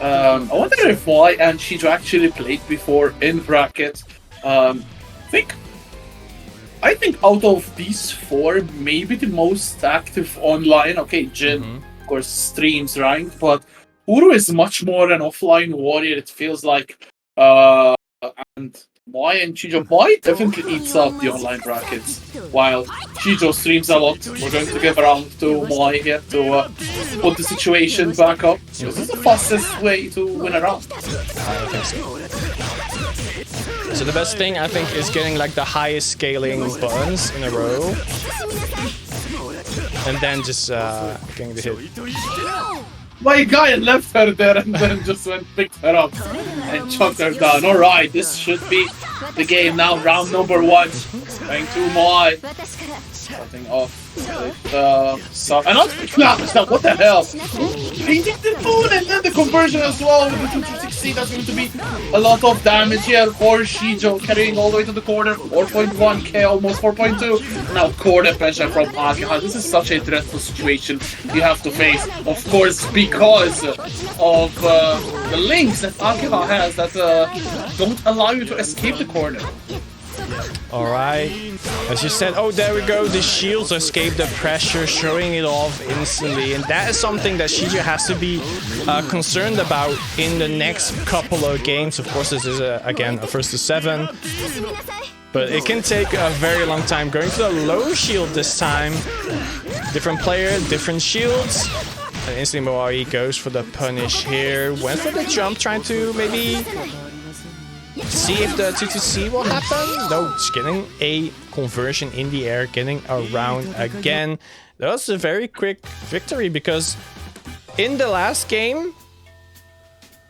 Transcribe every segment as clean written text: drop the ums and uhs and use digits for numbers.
I wonder if Moai and Shijo actually played before in bracket. I think out of these four, maybe the most active online. Okay, Jin, of course, streams ranked, but Uru is much more an offline warrior. It feels like, and Moai and Shijo. Moai definitely eats up the online brackets, while Shijo streams a lot. We're going to give a round to Moai here to put the situation back up. This is the fastest way to win a round. I think so. So the best thing, I think, is getting like the highest scaling buttons in a row. And then just getting the hit. My guy left her there and then just went picked her up and chucked her down. Alright, this should be the game now. Round number 1. Going to Moai. Starting off with another clash. Now, what the hell? He did the moon and then the conversion as well with the 260. That's going to be a lot of damage here for Shijo, carrying all the way to the corner. 4.1k, almost 4.2. Now corner pressure from Akiha. This is such a dreadful situation you have to face. Of course, because of the links that Akiha has that don't allow you to escape the corner. Alright, as you said, oh there we go, the shields escape the pressure, showing it off instantly, and that is something that Shijo has to be concerned about in the next couple of games. Of course, this is again a first to 7, but it can take a very long time. Going to the low shield this time, different player, different shields, and instantly Moai goes for the punish here, went for the jump, trying to maybe see if the 2-2-C will happen. No, just getting a conversion in the air, getting around again. That was a very quick victory because in the last game,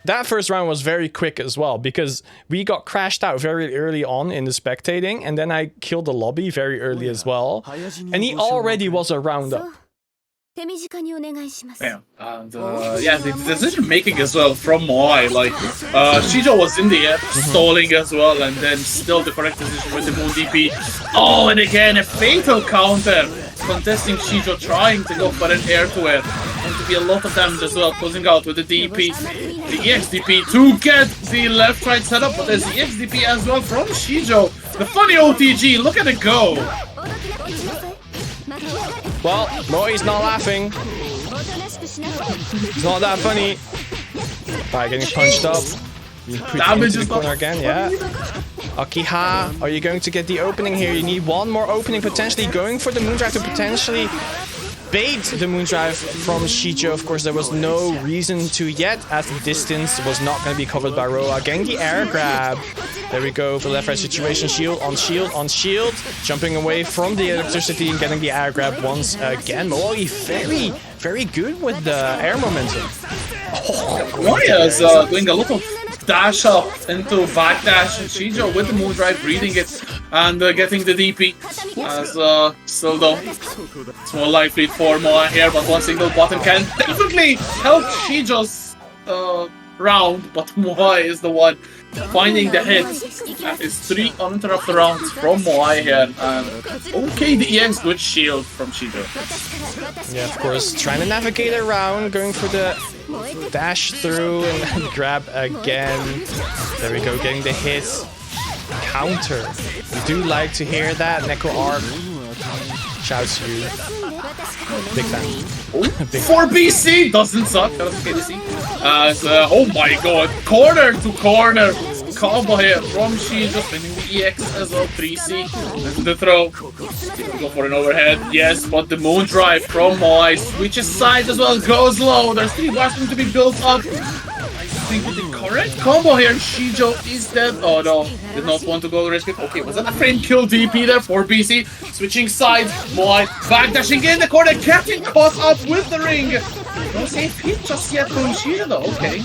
that first round was very quick as well because we got crashed out very early on in the spectating, and then I killed the lobby very early as well, and he already was a round up. Yeah, and yeah, the decision making as well from Moai, like Shijo was in the air, stalling as well, and then still the correct decision with the Moon DP. Oh, and again a fatal counter, contesting Shijo, trying to go for an air to air, and to be a lot of damage as well, closing out with the DP, the EX DP to get the left right setup, but there's the EX DP as well from Shijo. The funny OTG, look at it go. Well, Moai's not laughing. It's not that funny. Alright, getting punched up. You put into the corner again, yeah. Akiha, are you going to get the opening here? You need one more opening, potentially going for the Moondrive to potentially bait the Moondrive from Shijo. Of course, there was no reason to yet, as the distance was not going to be covered by Roa. Getting the air grab. There we go for the left-right situation. Shield on shield on shield. Jumping away from the electricity and getting the air grab once again. Moai very, very good with the air momentum. Moai is doing a lot of dash up into backdash, and Shijo with the Moondrive reading it and getting the DP. As still though, it's more likely for Moai here, but one single button can definitely help Shijo's round, but Moai is the one finding the hit. That is 3 uninterrupted rounds from Moai here, and okay, the EX good shield from Shijo. Yeah, of course, trying to navigate around, going for the dash through and grab again. There we go, getting the hit. Counter. We do like to hear that. Neko Arc shouts you. Big fan. Big 4BC doesn't suck. That was okay to see. As oh my god, corner to corner combo here from Shijo, spinning the EX as well. 3C into the throw. Go for an overhead. Yes, but the Moondrive from Moai switches sides as well. Goes low. There's 3 bars to be built up. I think the correct combo here. Shijo is dead. Oh no, did not want to go risk it. Okay, was that a frame kill DP there for BC? Switching sides, Moai backdashing in the corner, getting caught up with the ring. No safe hit just yet from Shijo though. Okay.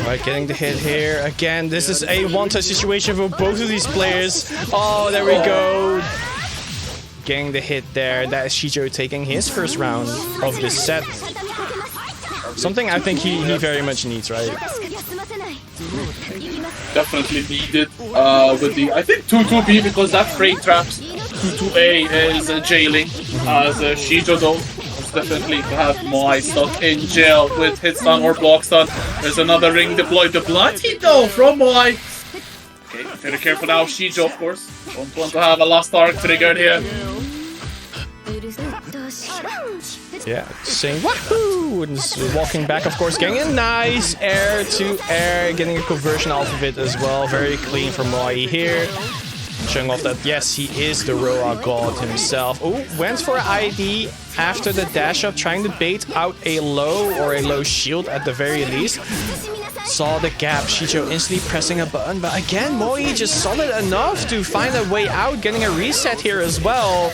Right, getting the hit here again. This is a one-touch situation for both of these players. Oh, there we go. Getting the hit there. That is Shijo taking his first round of this set. Something I think he very much needs, right? Definitely needed with the, I think 2-2B, because that frame traps 2-2A is jailing as Shijo though. sucks definitely to have Moai stuck in jail with hit stun or block stun. There's another ring deployed. The blood heat though from Moai. Okay, very careful now. Shijo, of course. Don't want to have a last arc triggered here. Yeah, saying wahoo! And just walking back, of course, getting a nice air to air, getting a conversion off of it as well. Very clean from Moai here. Showing off that, yes, he is the Roa god himself. Oh, went for an ID after the dash up, trying to bait out a low or a low shield at the very least. Saw the gap, Shijo instantly pressing a button, but again, Moai just solid enough to find a way out, getting a reset here as well.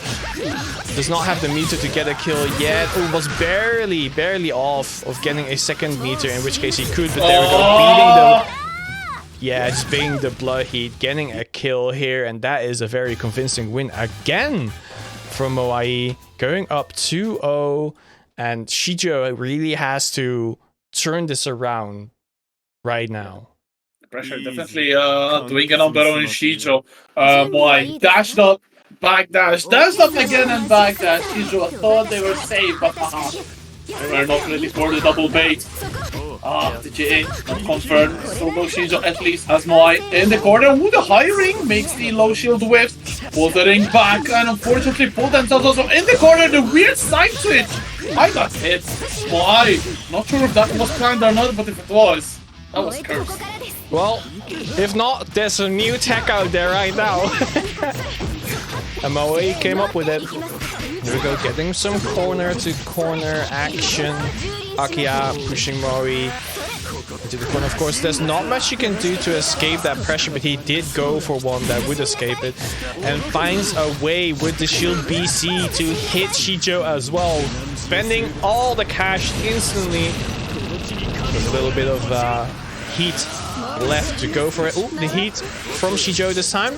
Does not have the meter to get a kill yet. Oh, was barely off of getting a second meter, in which case he could, but there we go, beating the... Yeah, just being the blood heat, getting a kill here, and that is a very convincing win again from Moai, going up 2-0, and Shijo really has to turn this around right now. Pressure definitely doing a number on Shijo. Moai dashed up, backdash, dashed up again and backdash. Shijo thought they were safe, but they were not ready for the double bait. The GA not confirmed. So no Shijo at least has Moai in the corner. Ooh, the high ring makes the low shield whiff. Pull the ring back and unfortunately pull themselves also in the corner. The weird side switch. I got hit. Moai. Not sure if that was planned or not, but if it was, that was cursed. Well, if not, there's a new tech out there right now. And Moai came up with it. Here we go, getting some corner-to-corner action. Akia pushing Moai into the corner. Of course, there's not much you can do to escape that pressure, but he did go for one that would escape it. And finds a way with the shield BC to hit Shijo as well. Spending all the cash instantly. There's a little bit of heat left to go for it. Oh, the heat from Shijo this time.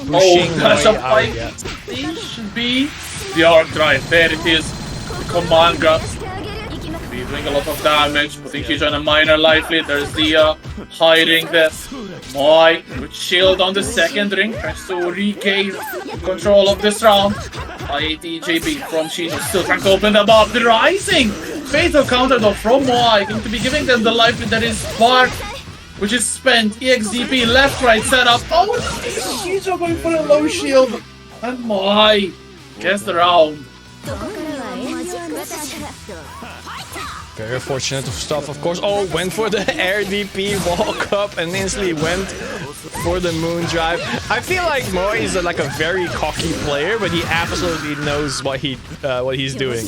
Pushing that's a fight. Yeah. This should be the arc drive. There it is. The command grab. Be doing a lot of damage. Putting Shijo on a minor life lead. There's the high ring there. Moai with shield on the second ring. Tries to regain control of this round. IAT JB from Shijo. Still trying to open them up. The rising. Fatal counter though from Moai. Going to be giving them the life lead that is Spark, which is spent. EXDP left right setup. Oh, Shijo going for a low shield. And Moai gets the round. Very fortunate stuff, of course. Oh, went for the air DP walk up and instantly went for the moon drive. I feel like Moai is like a very cocky player, but he absolutely knows what he's doing.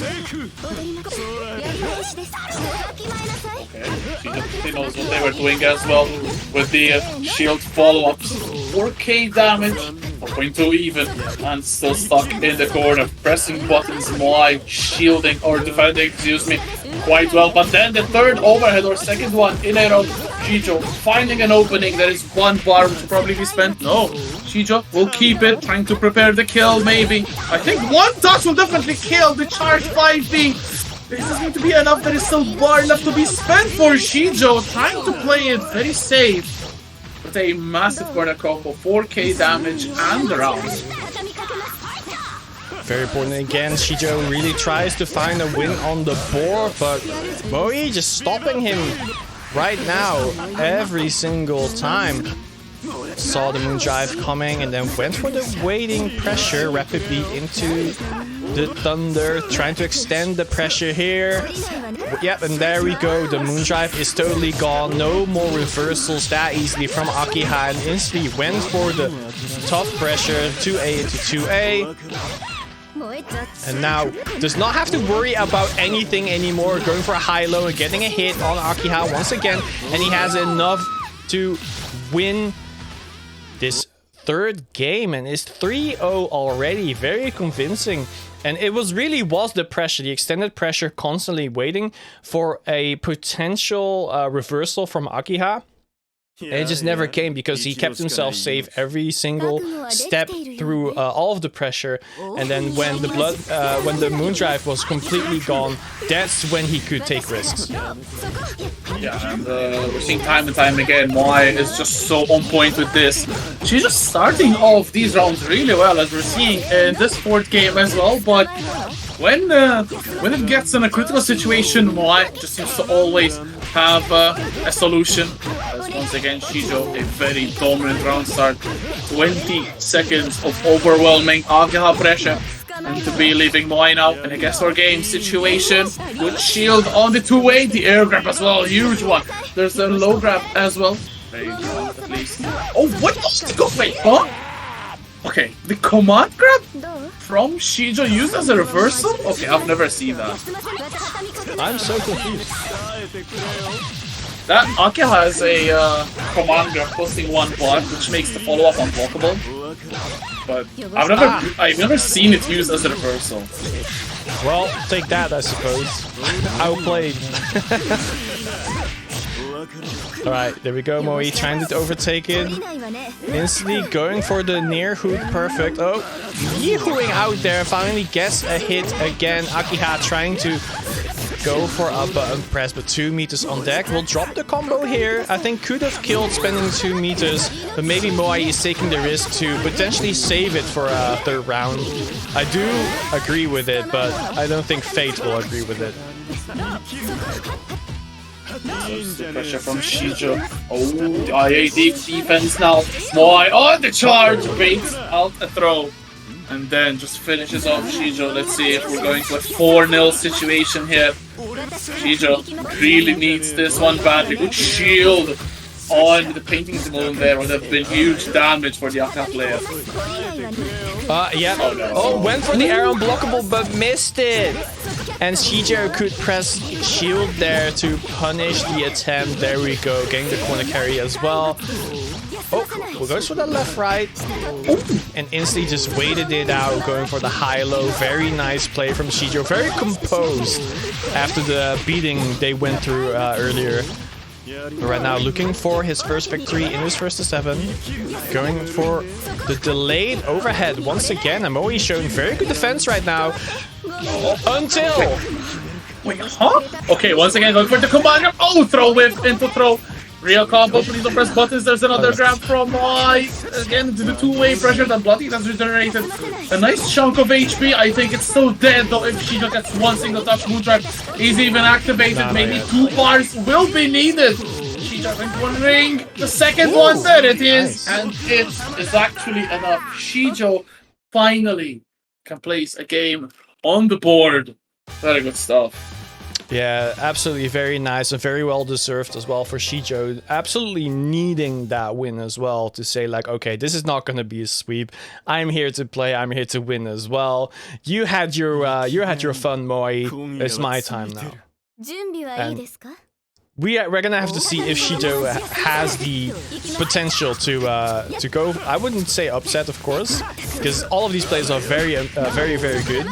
He knows what they were doing as well with the shield follow-ups. 4k damage, 0.2 even, and still stuck in the corner. Pressing buttons, Moai shielding or defending, excuse me, quite well. But then the third overhead or second one in a row, Shijo finding an opening. There is one bar which will probably be spent. No, Shijo will keep it, trying to prepare the kill maybe. I think one touch will definitely kill the charge 5B. This is going to be enough. There is still bar left to be spent for Shijo, trying to play it very safe. With a massive corner combo, 4k damage and the round. Very important again, Shijo really tries to find a win on the board, but Moai just stopping him right now every single time. Saw the moon drive coming and then went for the waiting pressure rapidly into the thunder, trying to extend the pressure here. Yep, and there we go. The moon drive is totally gone. No more reversals that easily from Akiha, and instantly went for the tough pressure 2A to 2A. And now does not have to worry about anything anymore. Going for a high-low and getting a hit on Akiha once again, and he has enough to win this third game and is 3-0 already. Very convincing. And it was the pressure, the extended pressure, constantly waiting for a potential reversal from Akiha. And it just never came because he kept himself safe every single step through all of the pressure. And then when when the moon drive was completely gone, that's when he could take risks. Yeah, and we're seeing time and time again, Moai is just so on point with this. She's just starting off these rounds really well, as we're seeing in this fourth game as well, but when it gets in a critical situation, Moai just seems to always have a solution. As once again, Shijo, a very dominant round start. 20 seconds of overwhelming Ageha pressure. And to be leaving Moai now in a guess or game situation. Good shield on the two-way, the air grab as well, huge one. There's a low grab as well. Very good, at least. Oh, what was the go? Wait, huh? Okay, the command grab from Shijo used as a reversal? Okay, I've never seen that. I'm so confused. That Ake has a command grab posting one block, which makes the follow-up unblockable. But I've never seen it used as a reversal. Well, take that, I suppose. Outplayed. Alright, there we go, Moai trying to overtake it. Instantly going for the near hook, perfect. Oh, yee-hooing out there, finally gets a hit again. Akiha trying to go for a button press, but 2 meters on deck. We'll drop the combo here. I think could have killed spending 2 meters, but maybe Moai is taking the risk to potentially save it for a third round. I do agree with it, but I don't think Fate will agree with it. The pressure from Shijo. Oh, the IA deep defense now. Moai on the charge, baits out a throw. And then just finishes off Shijo. Let's see if we're going to a 4-0 situation here. Shijo really needs this one badly. Good shield on the painting moon there. Would have been huge damage for the Aka player. Yeah. Oh, went for the air unblockable, but missed it. And Shijo could press shield there to punish the attempt. There we go, getting the corner carry as well. Oh, we'll go for the left-right. And instantly just waited it out, going for the high-low. Very nice play from Shijo. Very composed after the beating they went through earlier. But right now, looking for his first victory in his first to 7. Going for the delayed overhead once again. Moai showing very good defense right now. Until... Wait, huh? Okay, once again, going for the command. Oh, throw whip into throw. Real combo, please don't press buttons. There's another grab from Moai. Again, to the two-way pressure that Bloody has regenerated a nice chunk of HP. I think it's still dead though if Shijo gets one single touch. Moondrive is even activated. Maybe 2 bars will be needed. Shijo into one ring. The second one, there it is. And it is actually enough. Shijo finally can place a game on the board. Very good stuff. Yeah, absolutely very nice and very well deserved as well for Shijo. Absolutely needing that win as well to say like, okay, this is not going to be a sweep. I'm here to play. I'm here to win as well. You had your fun, Moai. It's my time now. And we're gonna have to see if Shijo has the potential to go. I wouldn't say upset, of course, because all of these plays are very good.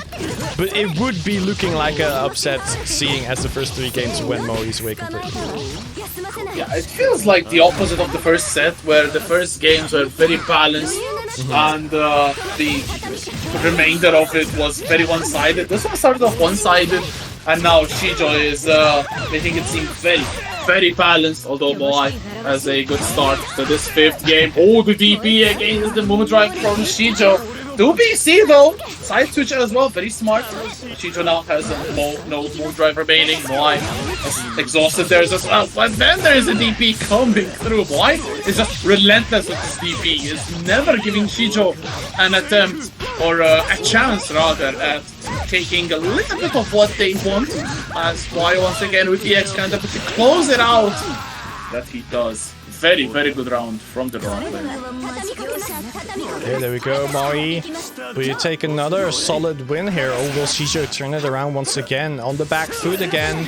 But it would be looking like an upset, seeing as the first 3 games went Moai's way completely. Yeah, it feels like the opposite of the first set, where the first games were very balanced and the remainder of it was very one-sided. This one started off one-sided. And now Shijo is making it seem very balanced, although Moai has a good start to this 5th game. Oh, the DP against the Moondrive from Shijo. 2BC though, side switch as well, very smart. Shijo now has no Moondrive remaining. Moai is exhausted there as well. But then there is a DP coming through. Moai is just relentless with his DP. He's never giving Shijo an attempt, or a chance rather, at taking a little bit of what they want, as Moai once again with the X kind of to close it out. That he does. Very good round from the round player. Okay, there we go, Moai. Will you take another solid win here, or will Shijo turn it around once again? On the back foot again.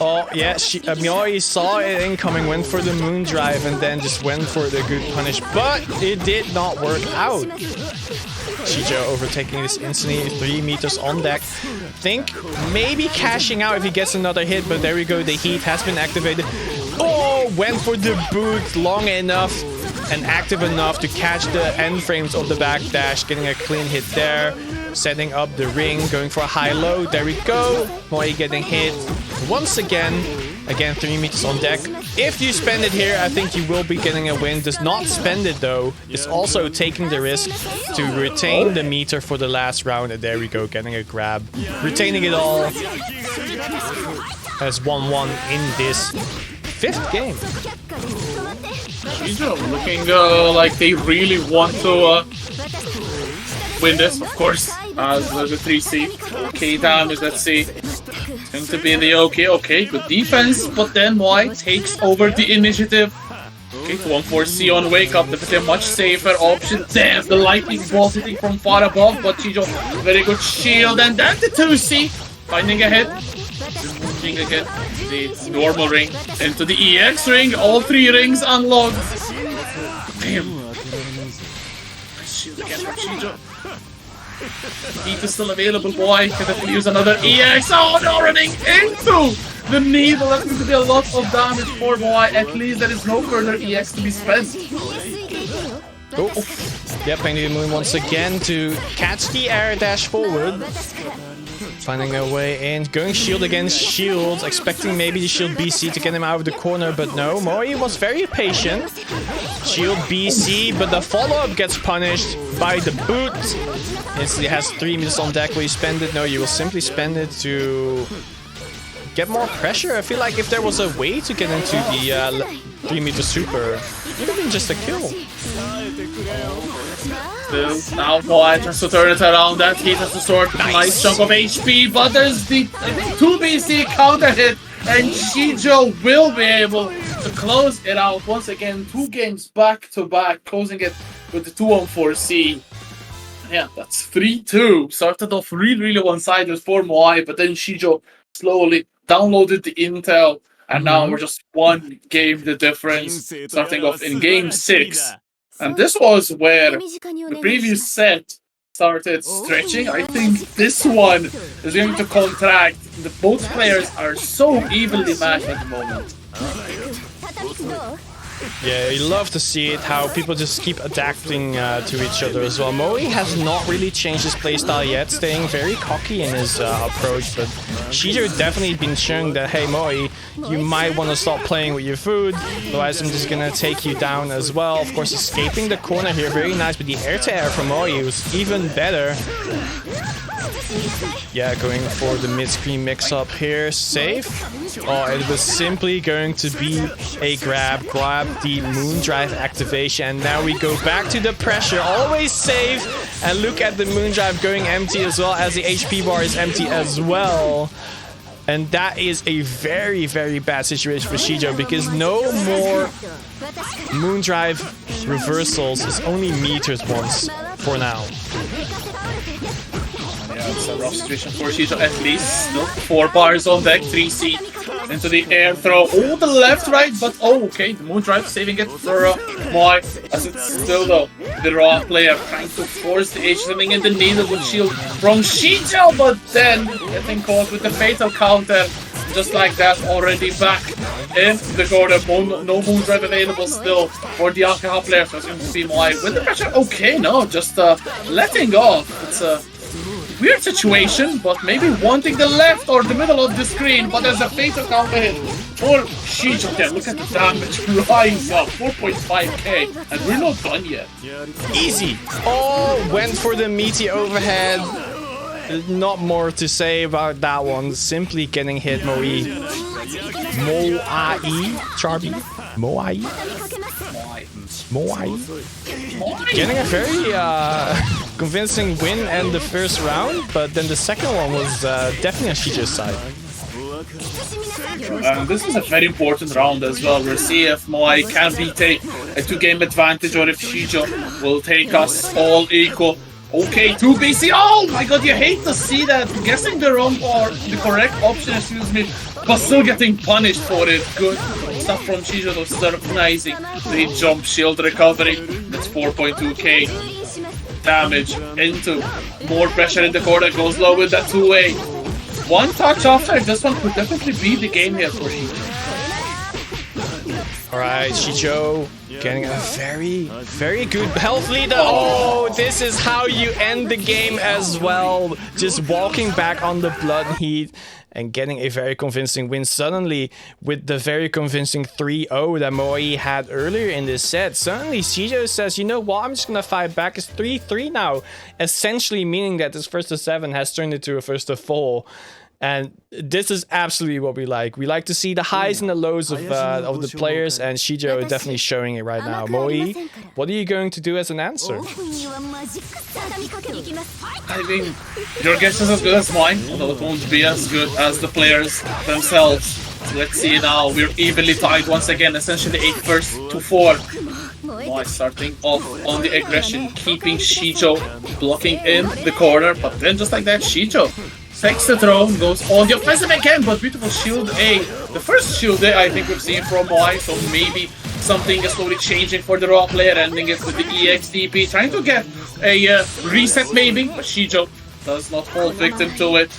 Oh, yeah, Moai saw it incoming, went for the Moondrive, and then just went for the good punish, but it did not work out. Shijo overtaking this instantly, 3 meters on deck. Think maybe cashing out if he gets another hit, but there we go, the heat has been activated. Oh, went for the boot long enough and active enough to catch the end frames of the backdash, getting a clean hit there. setting up the ring, going for a high-low. There we go. Moai getting hit once again. Again, 3 meters on deck. If you spend it here, I think you will be getting a win. Does not spend it though. Is also taking the risk to retain the meter for the last round. And there we go, getting a grab. Retaining it all. As 1-1 in this 5th game. Shijo looking like they really want to win this, of course, as the 3C. Okay, damage, let's see. It's going to be the okay, good defense, but then Moai takes over the initiative. Okay, 1-4C on wake up, definitely a much safer option. Damn, the lightning bolt hitting from far above, but Shijo, very good shield, and then the 2C, finding a hit. Moving again, the normal ring into the EX ring, all 3 rings unlocked. Damn. Nice shield again from Shijo. Heat is still available, boy. Can definitely use another EX. Oh no, running into the needle. That's going to be a lot of damage for Moai. At least there is no further EX to be spent. Oh. Yep, Penguin Moon once again to catch the air dash forward. Finding their way in, going shield against shield, expecting maybe the shield BC to get him out of the corner, but no, Moai was very patient. Shield BC, but the follow-up gets punished by the boot. Instantly has 3 meters on deck. Will you spend it? No, you will simply spend it to get more pressure. I feel like if there was a way to get into the 3 meter super, it would have been just a kill. Now Moai tries to turn it around. That heat has to sort a nice chunk of HP, but there's the 2BC counter hit, and Shijo will be able to close it out once again. 2 games back to back, closing it with the 2-on-4C. Yeah, that's 3-2. Started off really one-sided for Moai, but then Shijo slowly downloaded the intel, and now we're just 1 game the difference, starting off in game 6. And this was where the previous set started stretching. I think this one is going to contract. Both players are so evenly matched at the moment. Yeah, you love to see it, how people just keep adapting to each other as well. Moai has not really changed his playstyle yet, staying very cocky in his approach, but Shijo definitely been showing that, hey Moai, you might want to stop playing with your food, otherwise I'm just gonna take you down as well. Of course, escaping the corner here, very nice, but the air-to-air from Moai was even better. Yeah, going for the mid-screen mix-up here, safe. Oh, it was simply going to be a grab the Moondrive activation, and now we go back to the pressure, always safe, and look at the Moondrive going empty as well, as the HP bar is empty as well. And that is a very bad situation for Shijo, because no more Moondrive reversals, it's only meters once for now. Yeah, it's a rough situation for Shijo, at least. Still 4 bars on deck, 3C into the air throw. Oh, the left, right, but oh, okay. The Moondrive saving it for Moai, as it's still the raw player trying to force the H sending in the needle with shield from Shijo, but then getting caught with the fatal counter. Just like that, already back in the corner. No Moondrive available still for the Alcohol player, so it's going to be Moai with the pressure. Okay, no, just letting off. It's a weird situation, but maybe wanting the left or the middle of the screen, but there's a fatal counter hit for Shijo there. Look at the damage rise up, 4.5k, and we're not done yet. Easy. Oh, went for the meaty overhead. Not more to say about that one. Simply getting hit. Moai. Charby. Moai. Getting a very convincing win in the first round, but then the second one was definitely on Shijo's side. This is a very important round as well. We'll see if Moai can retake a 2-game advantage, or if Shijo will take us all equal. Okay, 2BC. Oh my god, you hate to see that. Guessing the wrong or the correct option, excuse me, but still getting punished for it. Good stuff from Shijo, though, surprising. The jump shield recovery. That's 4.2k damage into more pressure in the corner. Goes low with that 2-way. 1 touch after this one could definitely be the game here for Shijo. Alright, Shijo getting a very good health leader. Oh, this is how you end the game as well. Just walking back on the blood heat and getting a very convincing win suddenly with the very convincing 3-0 that Moai had earlier in this set. Suddenly Shijo says, you know what, I'm just gonna fight back. It's 3-3 now. Essentially meaning that this first to 7 has turned into a first to 4. And this is absolutely what we like. We like to see the highs and the lows of the players, and Shijo is definitely showing it right now. Moai, what are you going to do as an answer? I mean, your guess is as good as mine, although it won't be as good as the players themselves. So let's see now, we're evenly tied once again, essentially 8 first to 4. Moai starting off on the aggression, keeping Shijo blocking in the corner, but then just like that, Shijo takes the throw, goes on the offensive again, but beautiful shield A. The first shield A I think we've seen from Moai, so maybe something is slowly changing for the raw player, ending it with the EXDP, trying to get a reset maybe, but Shijo does not fall victim to it.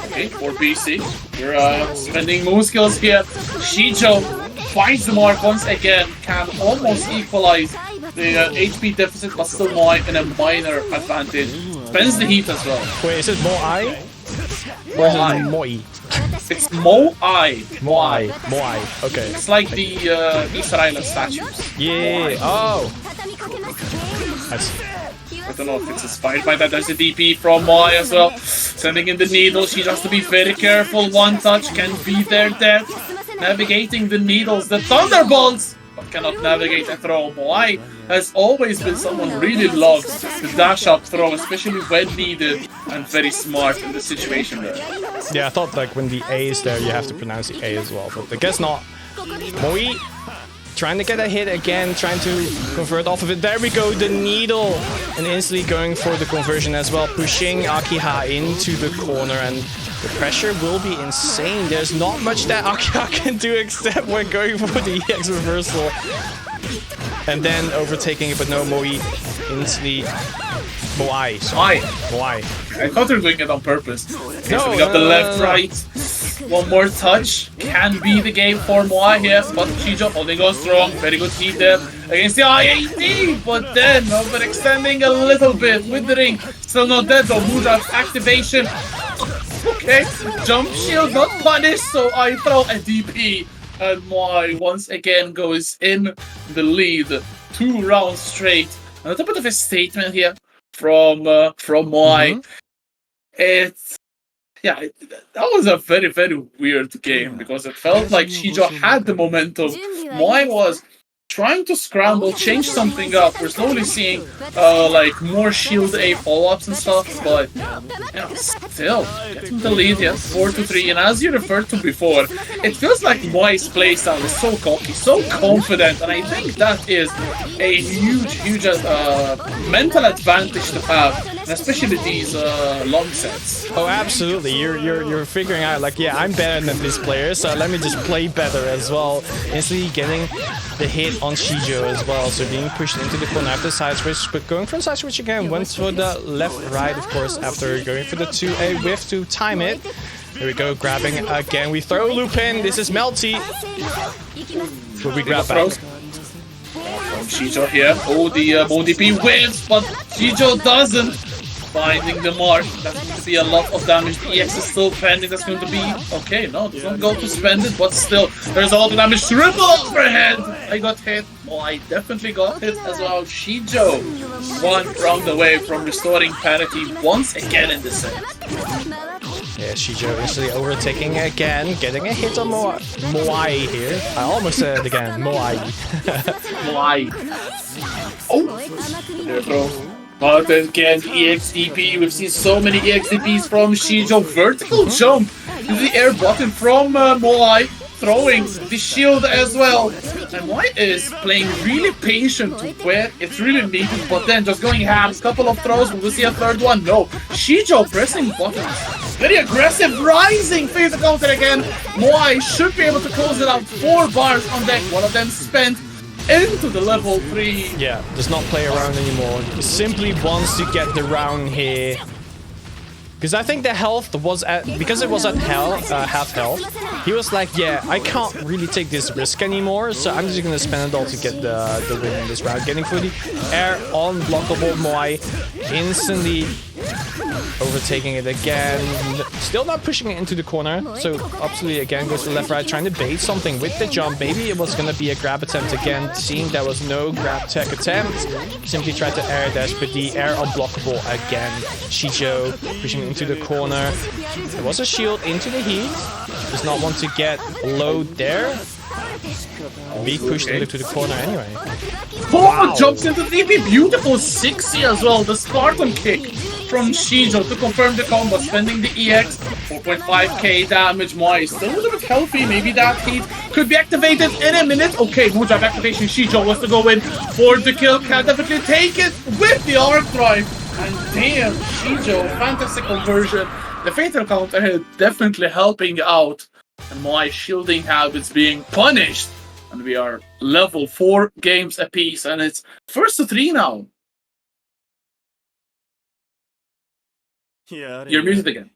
Okay, for BC, we're spending moon skills here. Shijo finds the mark once again, can almost equalize the HP deficit, but still Moai in a minor advantage. Spends the heat as well. Wait, is it Moai? Or is it Moai? It's Moai. Moai, okay. It's like the Easter Island statues. Yeah, oh! I see. I don't know if it's inspired by that. There's a DP from Moai as well. Sending in the needle. She has to be very careful. One touch can be their death. Navigating the needles. The thunderbolts! But cannot navigate a throw. Moai has always been someone who really loves the dash up throw, especially when needed, and very smart in the situation there. Yeah, I thought like when the A is there, you have to pronounce the A as well, but I guess not. Moai trying to get a hit again, trying to convert off of it. There we go, the needle, and instantly going for the conversion as well, pushing Akiha into the corner, and the pressure will be insane. There's not much that Akiha can do except when going for the EX reversal. And then overtaking it, but no, Moai instantly... Moai. I thought they were doing it on purpose. Okay, so we got the left, right. One more touch. Can be the game for Moai here, but Shijo holding on strong. Very good heat there against the IAD, but then overextending a little bit with the ring. Still not dead though. Muda activation. Okay, jump shield not punished, so I throw a DP. And Moai once again goes in the lead. 2 rounds straight. And a little bit of a statement here from Moai. That was a very, very weird game because it felt like Shijo had the momentum. Moai was trying to scramble, change something up. We're slowly seeing like more shield A follow-ups and stuff, but still getting the lead here, 4-3. And as you referred to before, it feels like Moai's playstyle is so cocky, so confident, and I think that is a huge mental advantage to have, and especially these long sets. Oh, absolutely. You're figuring out like, yeah, I'm better than this player, so let me just play better as well. Instantly getting the hit on Shijo as well, so being pushed into the corner after side switch, but going for the side switch again, went for the left-right, of course, after going for the 2A whiff to time it. There we go, grabbing again. We throw a loop in. This is Melty. But we grab back. From Shijo here. Oh, the ODP whiffs, but Shijo doesn't. Finding the mark. That's going to be a lot of damage. The EX is still pending. That's going to be... Okay, no, does not go to spend it, but still, there's a lot of damage. Triple overhead! I got hit. Oh, I definitely got hit as well. Shijo, 1 round away from restoring parity once again in the set. Yeah, Shijo instantly overtaking again, getting a hit on Moai here. I almost said it again, Moai. Moai. Oh! There throw. But again, EXDP. We've seen so many EXDPs from Shijo. Vertical jump to the air button from Moai. Throwing the shield as well. And Moai is playing really patient to where it's really needed, but then just going halves. Couple of throws. Will we see a third one? No. Shijo pressing buttons. Very aggressive. Rising phase of counter again. Moai should be able to close it out. 4 bars on deck. One of them spent into the level 3. Yeah, does not play around anymore. He simply wants to get the round here. Because I think the health was at, because it was at half health, he was like, yeah, I can't really take this risk anymore, so I'm just gonna spend it all to get the win in this round. Getting for the air unblockable Moai, instantly overtaking it again, still not pushing it into the corner, so absolutely again goes to left right, trying to bait something with the jump. Maybe it was gonna be a grab attempt again, seeing there was no grab tech attempt, simply tried to air dash, but the air unblockable again. Shijo pushing into the corner, there was a shield into the heat, does not want to get low there. Big push to the corner anyway. Wow. Jumps into DP, beautiful 6C as well, the Spartan kick from Shijo to confirm the combo, spending the EX, 4.5k damage. Moai still a little bit healthy, maybe that heat could be activated in a minute. Okay, Moondrive activation, Shijo wants to go in for the kill, can definitely take it with the arc drive. And damn, Shijo, fantastic conversion. The fatal counter definitely helping out. And Moai shielding habits being punished. And we are level 4 games apiece. And it's first to 3 now. You're muted again.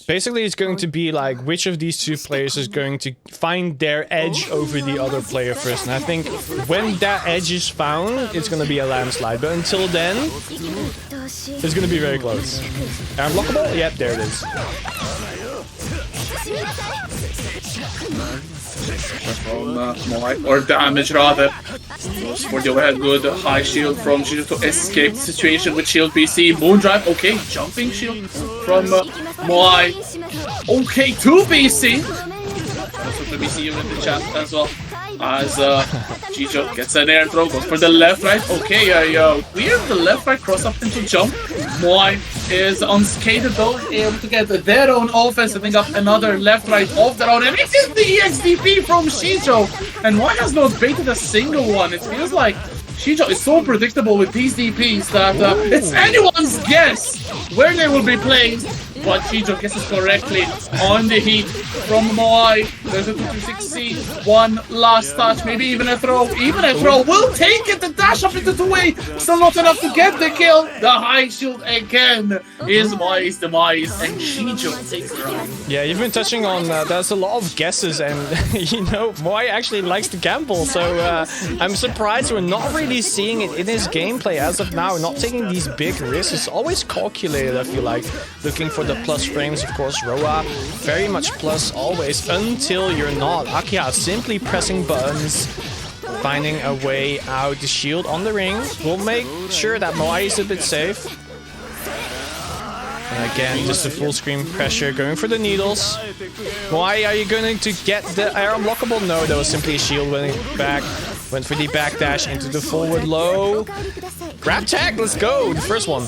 Basically, it's going to be like which of these two players is going to find their edge over the other player first. And I think when that edge is found, it's going to be a landslide. But until then, it's going to be very close. Unblockable? Yep, there it is. From Moai, or damage rather. Goes for the overhead, good high shield from Shijo to escape the situation with shield BC. Moondrive, okay, jumping shield from Moai. Okay, 2 BC. Also for BC in the chat as well. As Shijo gets an air throw, goes for the left right. Okay, weird, the left right cross up into jump. Moai is unscathed though, able to get their own offense, setting up another left right of their own. And it is the EXDP from Shijo. And Moai has not baited a single one. It feels like Shijo is so predictable with these DPs that it's anyone's guess where they will be playing. But Shijo guesses correctly on the heat from Moai. There's a 2-6C, one last touch, maybe even a throw. Even a throw will take it, the dash up into 2A. Still not enough to get the kill. The high shield again is Moai's demise, and Shijo takes the round. Yeah, you've been touching on there's a lot of guesses, and you know, Moai actually likes to gamble, so I'm surprised we're not really seeing it in his gameplay as of now. Not taking these big risks. It's always calculated, I feel like. Looking for the plus frames, of course. Roa, very much plus always, until you're not. Akia simply pressing buttons, finding a way out. The shield on the ring will make sure that Moai is a bit safe. And again, just a full screen pressure, going for the needles. Moai, are you going to get the air unblockable? No, that was simply a shield winning back. Went for the backdash into the forward low. Grab tag, let's go! The first one.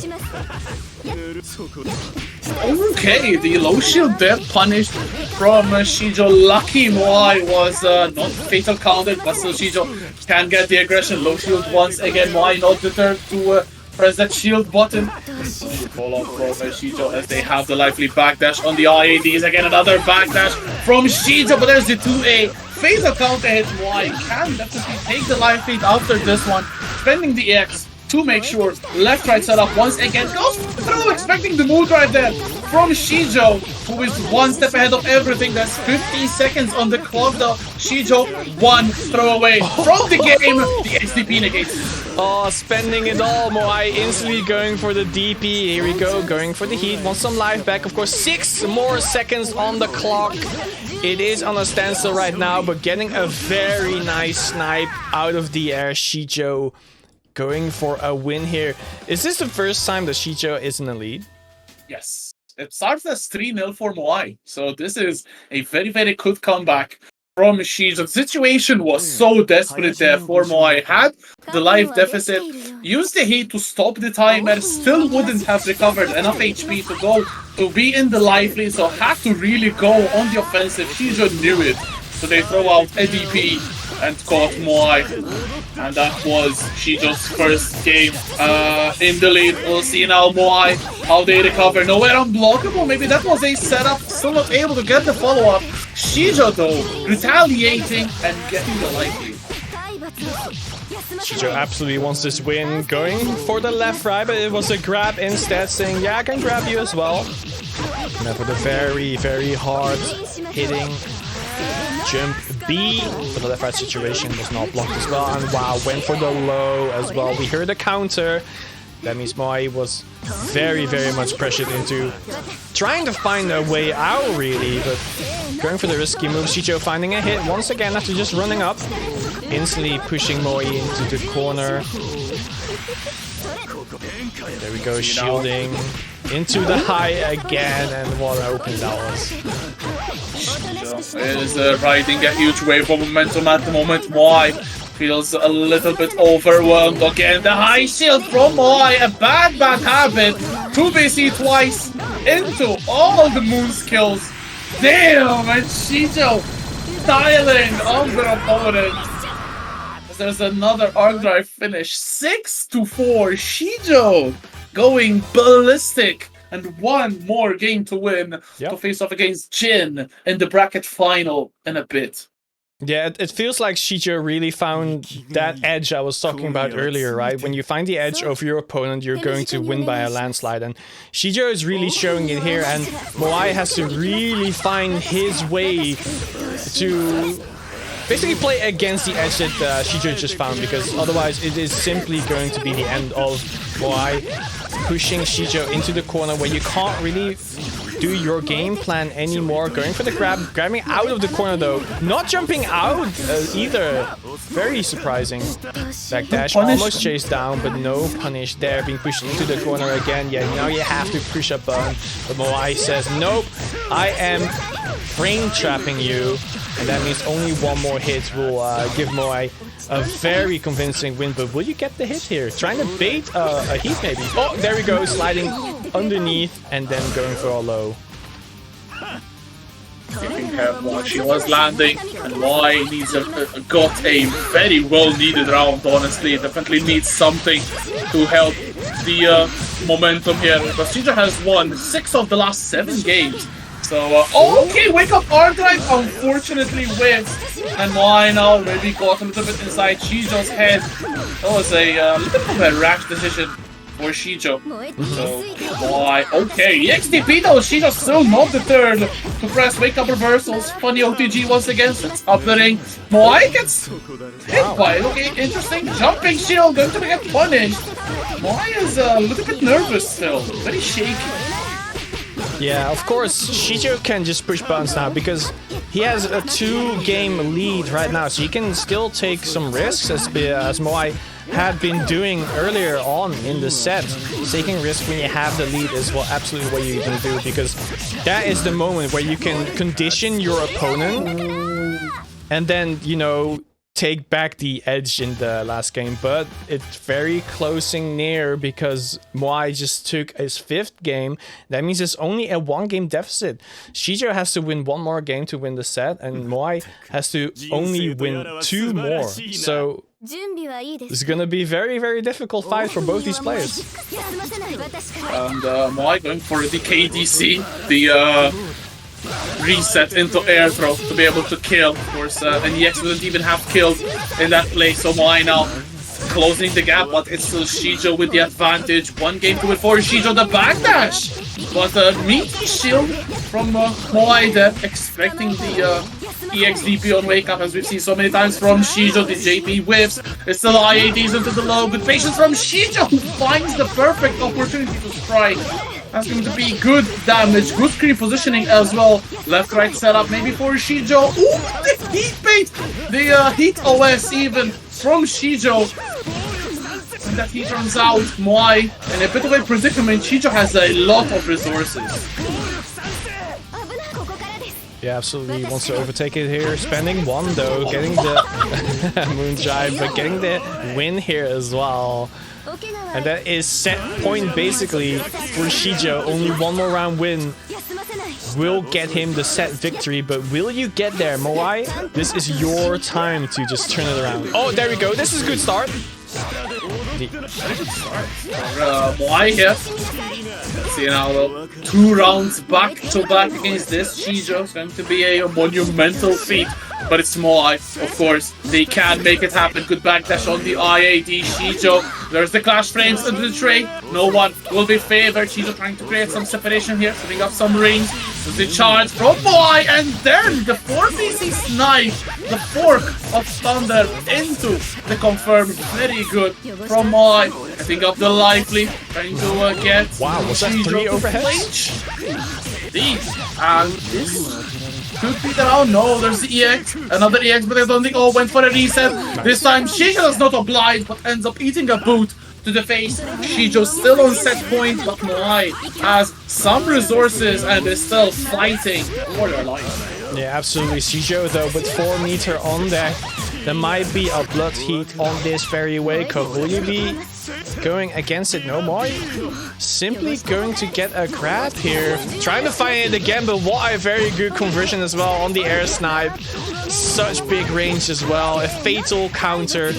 Okay, the low shield there punished from Shijo. Lucky Moai was not fatal counted, but still Shijo can get the aggression. Low shield once again. Moai not deterred to press that shield button. Fall off from Shijo as they have the lively backdash on the IADs. Again, another backdash from Shijo, but there's the 2A. Fatal counter hit. Moai can definitely take the life lead after this one, spending the EX to make sure. Left right setup once again, goes through, expecting the move right there from Shijo, who is one step ahead of everything. That's 50 seconds on the clock though. Shijo, one throw away from the game. The SDP negates. Oh, spending it all. Moai instantly going for the DP. Here we go, going for the heat. Wants some life back. Of course, 6 more seconds on the clock. It is on a standstill right now, but getting a very nice snipe out of the air. Shijo going for a win here. Is this the first time that Shijo is in the lead? Yes. It starts as 3-0 for Moai. So this is a very, very good comeback from Shijo. The situation was so desperate there for Moai. Had the life deficit, used the heat to stop the timer, still wouldn't have recovered enough HP to go to be in the life lead, so had to really go on the offensive. Shijo knew it. So they throw out a DP and caught Moai. And that was Shijo's first game in the lead. We'll see now Moai, how they recover. Nowhere unblockable. Maybe that was a setup. Still not able to get the follow-up. Shijo though, retaliating and getting the life lead. Shijo absolutely wants this win, going for the left right, but it was a grab instead, saying, yeah, I can grab you as well. And then for the very, very hard hitting jump B for the left right situation was not blocked as well. And wow, went for the low as well. We heard a counter. That means Moai was very, very much pressured into trying to find a way out, really, but going for the risky move. Shijo finding a hit once again after just running up, instantly pushing Moai into the corner. There we go, shielding into the high again, and what an open that was. Is riding a huge wave of momentum at the moment. Moai feels a little bit overwhelmed again. The high shield from Moai, a bad habit. 2BC twice into all the moon skills. Damn, and Shijo styling on the opponent. There's another arc drive finish. 6-4. Shijo going ballistic. And one more game to win to face off against Jin in the bracket final in a bit. Yeah, it feels like Shijo really found that edge I was talking about earlier, right? When you find the edge over your opponent, you're going to win by a landslide. And Shijo is really showing it here, and Moai has to really find his way to basically play against the edge that Shijo just found, because otherwise it is simply going to be the end of Moai pushing Shijo into the corner where you can't really do your game plan anymore. Going for the grab, grabbing out of the corner though, not jumping out either. Very surprising. Backdash, almost chased down, but no punish there. Being pushed into the corner again. Yeah, now you have to push up on. But Moai says, nope, I am frame trapping you. And that means only one more hit will give Moai a very convincing win. But will you get the hit here? Trying to bait a heat maybe. Oh, there we go, sliding underneath and then going for a low. Taking care of what she was landing, and Moai needs got a very well needed round, honestly. Definitely needs something to help the momentum here, because Shijo has won 6 of the last 7 games. So, okay, wake up R drive, unfortunately whiffs, and Moai now maybe got a little bit inside Shijo's head. That was a little bit of a rash decision for Shijo. So, Moai, okay, EXTP though, Shijo still not deterred to press wake up reversals. Funny OTG once again, it's happening. Moai gets hit by it, okay, interesting. Jumping shield, going to get punished. Moai is a little bit nervous still, very shaky. Yeah, of course, Shijo can just push buttons now because he has a 2-game lead right now, so he can still take some risks as Moai had been doing earlier on in the set. Taking risks when you have the lead is absolutely what you can do, because that is the moment where you can condition your opponent and then, you know, take back the edge in the last game. But it's very closing near because Moai just took his 5th game. That means it's only a 1-game deficit. Shijo has to win 1 more game to win the set, and Moai has to only win 2 more. So this is gonna be a very, very difficult fight for both these players. And Moai going for the KDC, the reset into air throw to be able to kill. Of course, and EX wouldn't even have killed in that play, so Moai now closing the gap, but it's still Shijo with the advantage. 1 game to win for Shijo, the backdash! But a meaty shield from Moai there, expecting the EXDP on wake up, as we've seen so many times from Shijo. The JP whiffs, it's still IADs into the low, good patience from Shijo, who finds the perfect opportunity to strike. That's going to be good damage, good creep positioning as well. Left-right setup maybe for Shijo. Ooh, the heat bait! The heat OS even from Shijo. And that heat runs out. Moai in a bit of a predicament. Shijo has a lot of resources. Yeah, absolutely wants to overtake it here. Spending 1 though, getting the moonshine, but getting the win here as well. And that is set point basically for Shijo. Only 1 more round win will get him the set victory, but will you get there, Moai? This is your time to just turn it around. Oh, there we go. This is a good start. Moai here. See now though, 2 rounds back to back against this Shijo. It's going to be a monumental feat. But it's Moai, of course. They can make it happen. Good backdash on the IAD Shijo. There's the clash frames into the tray. No one will be favored. Shijo trying to create some separation here, setting up some rings. There's the charge from Moai, and then the 4BC snipe, the fork of thunder into the confirm. Very good from Moai. Setting up the lively, trying to get was that 3 overheads? And this could be the round. No, there's the EX. Another EX, but I don't think all went for a reset. This time, Shijo is not obliged, but ends up eating a boot to the face. Shijo still on set point, but Moai has some resources and is still fighting for their life. Yeah, absolutely. Shijo, though, with 4 meter on deck, there might be a blood heat on this very wake up. Will you be going against it? No, Moai simply going to get a grab here. Trying to find it again, but what a very good conversion as well on the air snipe. Such big range as well. A fatal counter.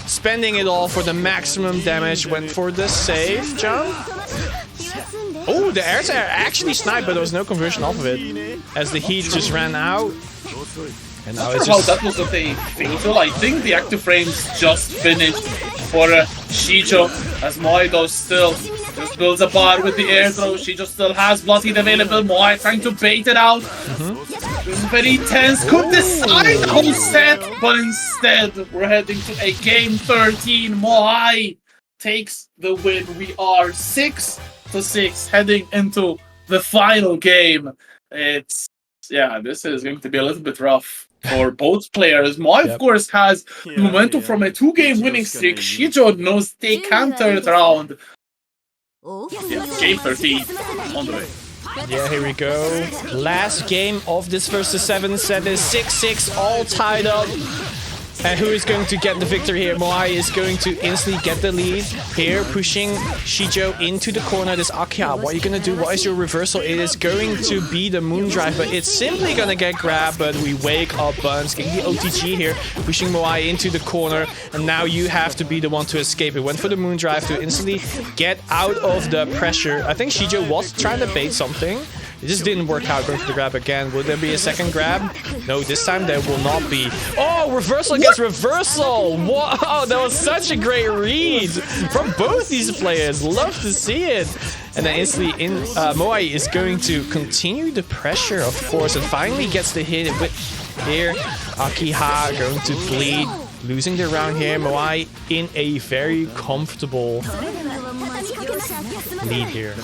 Spending it all for the maximum damage. Went for the safe jump. Oh, the air actually sniped, but there was no conversion off of it, as the heat just ran out. And now I'm not sure how that was a fatal. I think the active frames just finished for Shijo, as Moai though still just builds a bar with the air throw. Shijo still has blood heat available. Moai trying to bait it out. This is very tense. Could decide the whole set, but instead we're heading to a game 13. Moai takes the win. We are 6-6 heading into the final game. This is going to be a little bit rough for both players. Moai, of course, has momentum from a 2-game winning streak. Shijo knows they can turn it around. Game 13 on the way. Yeah, here we go. Last game of this versus 7 set is 6-6, all tied up. And who is going to get the victory here? Moai is going to instantly get the lead here, pushing Shijo into the corner. This Akia, what are you going to do? What is your reversal? It is going to be the Moondrive, but it's simply going to get grabbed. But we wake up Buns, getting the OTG here, pushing Moai into the corner. And now you have to be the one to escape. It went for the Moondrive to instantly get out of the pressure. I think Shijo was trying to bait something. It just didn't work out. Going for the grab again. Will there be a second grab? No, this time there will not be. Oh, reversal against reversal. Wow, that was such a great read from both these players. Love to see it. And then instantly Moai is going to continue the pressure, of course, and finally gets the hit with here. Akiha going to bleed. Losing the round here. Moai in a very comfortable lead here.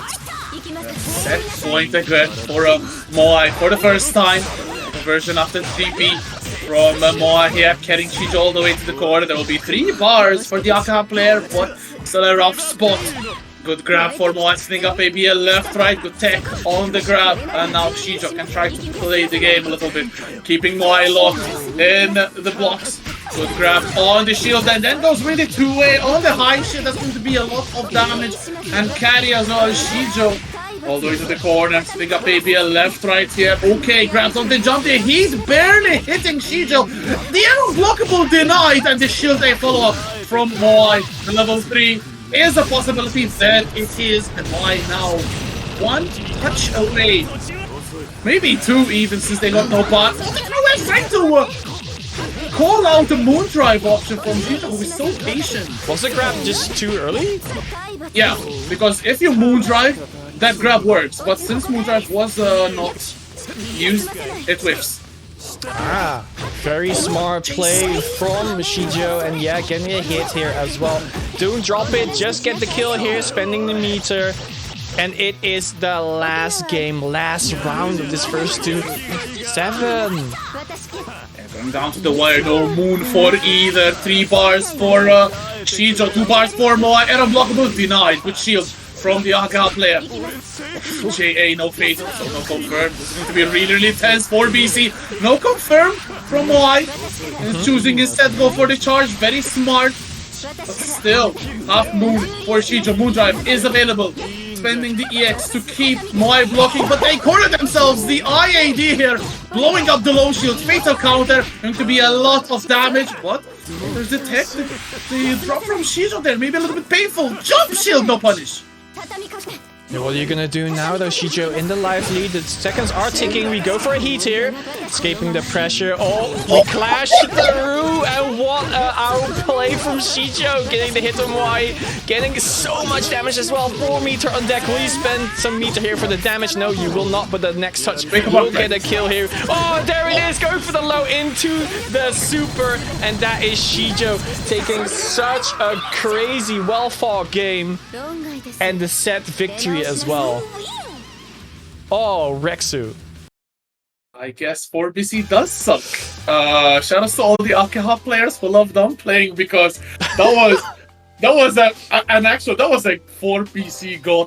Set point again for Moai for the first time. Conversion after 3P from Moai here, carrying Shijo all the way to the corner. There will be 3 bars for the Akaha player, but still a rough spot. Good grab for Moai, setting up maybe a left-right, good tech on the grab. And now Shijo can try to play the game a little bit, keeping Moai locked in the blocks. Good grab on the shield, and then goes really 2-way on the high shield. That's going to be a lot of damage. And carry as well as Shijo all the way to the corner. Setting up maybe a left-right here. Okay, grabs on the jump there. He's barely hitting Shijo. The unblockable denied, and the shield a follow-up from Moai. The level 3 is a possibility. There it is, and Moai now 1 touch away. Maybe 2 even, since they got no bar. We're trying to call out the Moondrive option from Shijo, who is so patient. Was the grab just too early? Yeah, because if you Moondrive, that grab works. But since Moondrive was not used, it whiffs. Ah, very smart play from Shijo, and yeah, getting a hit here as well. Don't drop it, just get the kill here, spending the meter. And it is the last game, last round of this first 2-7. Going down to the wire, no moon for either. 3 bars for Shijo, 2 bars for Moai, and unblockable denied with shield from the Akaha player. JA, no fatal, so no confirm. This is going to be really tense for BC. No confirm from Moai. And choosing instead to go for the charge, very smart. But still, half moon for Shijo. Moondrive is available. Spending the EX to keep Moai blocking, but they corner themselves. The IAD here, blowing up the low shield. Fatal counter, going to be a lot of damage. But there's the tech, the drop from Shijo there, maybe a little bit painful. Jump shield, no punish. And what are you gonna do now though, Shijo? In the life lead, the seconds are ticking. We go for a heat here. Escaping the pressure. Oh, we clash through. And what a outplay from Shijo. Getting the hit on Moai. Getting so much damage as well. 4 meter on deck. Will you spend some meter here for the damage? No, you will not. But the next touch will get a kill here. Oh, there it is. Going for the low into the super. And that is Shijo taking such a crazy, well-fought game. And the set victory as well. Oh, Rexu. I guess 4BC does suck. Shout out to all the Akaha players who love them playing, because that was like 4BC got